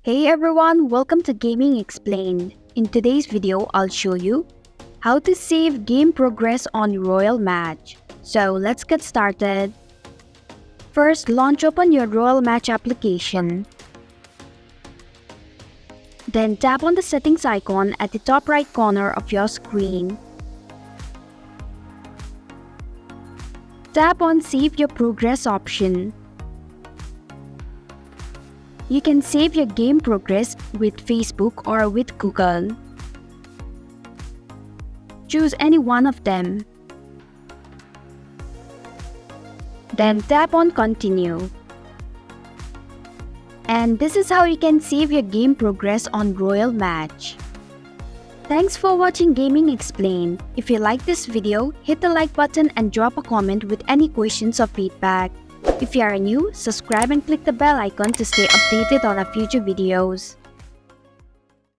Hey everyone, welcome to Gaming Explained. In today's video, I'll show you how to save game progress on Royal Match. So let's get started. First, launch open your Royal Match application. Then tap on the settings icon at the top right corner of your screen. Tap on Save Your Progress option. You can save your game progress with Facebook or with Google. Choose any one of them. Then tap on Continue. And this is how you can save your game progress on Royal Match. Thanks for watching Gaming Explained. If you like this video, hit the like button and drop a comment with any questions or feedback. If you are new, subscribe and click the bell icon to stay updated on our future videos.